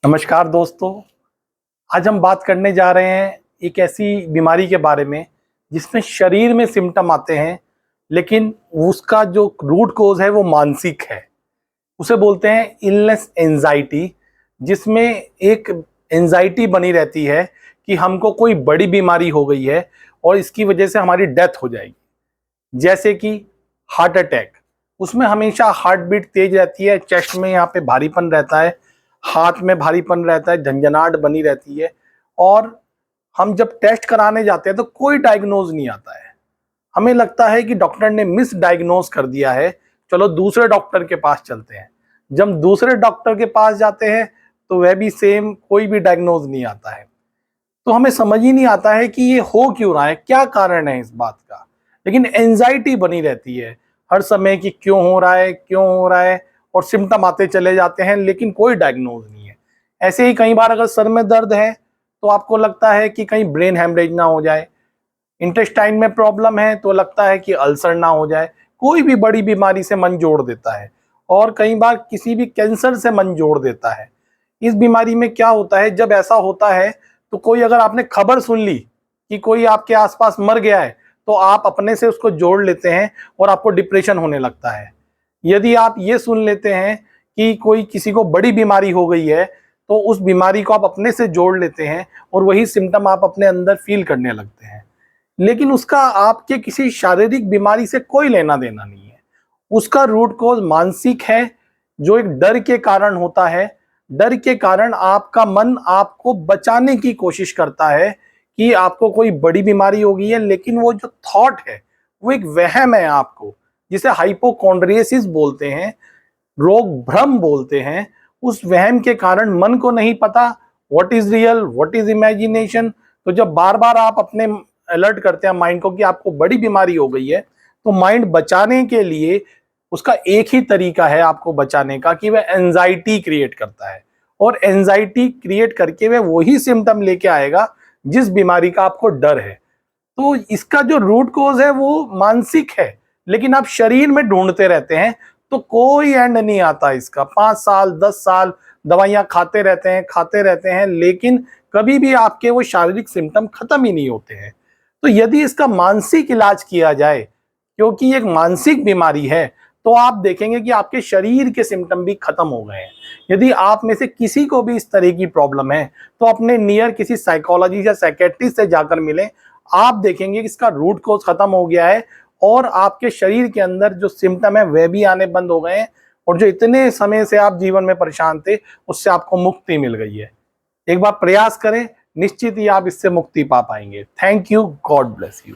नमस्कार दोस्तों। आज हम बात करने जा रहे हैं एक ऐसी बीमारी के बारे में जिसमें शरीर में सिम्टम आते हैं, लेकिन उसका जो रूट कोज है वो मानसिक है। उसे बोलते हैं इलनेस एंजाइटी, जिसमें एक एंजाइटी बनी रहती है कि हमको कोई बड़ी बीमारी हो गई है और इसकी वजह से हमारी डेथ हो जाएगी। जैसे कि हार्ट अटैक, उसमें हमेशा हार्ट बीट तेज रहती है, चेस्ट में यहाँ पे भारीपन रहता है, हाथ में भारीपन रहता है, झंझनाहट बनी रहती है। और हम जब टेस्ट कराने जाते हैं तो कोई डायग्नोज नहीं आता है। हमें लगता है कि डॉक्टर ने मिस डायग्नोज कर दिया है, चलो दूसरे डॉक्टर के पास चलते हैं। जब दूसरे डॉक्टर के पास जाते हैं तो वह भी सेम, कोई भी डायग्नोज नहीं आता है। तो हमें समझ ही नहीं आता है कि ये हो क्यों रहा है, क्या कारण है इस बात का। लेकिन एंजाइटी बनी रहती है हर समय कि क्यों हो रहा है, क्यों हो रहा है, और सिम्टम आते चले जाते हैं लेकिन कोई डायग्नोज नहीं है। ऐसे ही कई बार अगर सर में दर्द है तो आपको लगता है कि कहीं ब्रेन हेमरेज ना हो जाए, इंटेस्टाइन में प्रॉब्लम है तो लगता है कि अल्सर ना हो जाए। कोई भी बड़ी बीमारी से मन जोड़ देता है, और कई बार किसी भी कैंसर से मन जोड़ देता है। इस बीमारी में क्या होता है, जब ऐसा होता है तो कोई, अगर आपने खबर सुन ली कि कोई आपके आसपास मर गया है, तो आप अपने से उसको जोड़ लेते हैं और आपको डिप्रेशन होने लगता है। यदि आप ये सुन लेते हैं कि कोई, किसी को बड़ी बीमारी हो गई है, तो उस बीमारी को आप अपने से जोड़ लेते हैं और वही सिम्टम आप अपने अंदर फील करने लगते हैं। लेकिन उसका आपके किसी शारीरिक बीमारी से कोई लेना देना नहीं है। उसका रूट कॉज मानसिक है, जो एक डर के कारण होता है। डर के कारण आपका मन आपको बचाने की कोशिश करता है कि आपको कोई बड़ी बीमारी हो गई है, लेकिन वो जो थॉट है वो एक वहम है आपको, जिसे हाइपोकॉन्ड्रियसिस बोलते हैं, रोग भ्रम बोलते हैं। उस वहम के कारण मन को नहीं पता what is real, what is imagination. तो जब बार बार आप अपने अलर्ट करते हैं माइंड को कि आपको बड़ी बीमारी हो गई है, तो माइंड बचाने के लिए, उसका एक ही तरीका है आपको बचाने का, कि वह एंजाइटी क्रिएट करता है। और एंजाइटी क्रिएट करके वह वही सिम्टम लेके आएगा जिस बीमारी का आपको डर है। तो इसका जो रूट कोज है वो मानसिक है, लेकिन आप शरीर में ढूंढते रहते हैं तो कोई एंड नहीं आता इसका। 5 साल 10 साल दवाइयां खाते रहते हैं, लेकिन कभी भी आपके वो शारीरिक सिम्टम खत्म ही नहीं होते हैं। तो यदि इसका मानसिक इलाज किया जाए, क्योंकि एक मानसिक बीमारी है, तो आप देखेंगे कि आपके शरीर के सिम्टम भी खत्म हो गए हैं। यदि आप में से किसी को भी इस तरह की प्रॉब्लम है, तो अपने नियर किसी साइकोलॉजी या साइकेट्रिस्ट से जाकर मिलें। आप देखेंगे कि इसका रूट कोज खत्म हो गया है और आपके शरीर के अंदर जो सिम्टम है वह भी आने बंद हो गए हैं, और जो इतने समय से आप जीवन में परेशान थे उससे आपको मुक्ति मिल गई है। एक बार प्रयास करें, निश्चित ही आप इससे मुक्ति पा पाएंगे। Thank you, God bless you.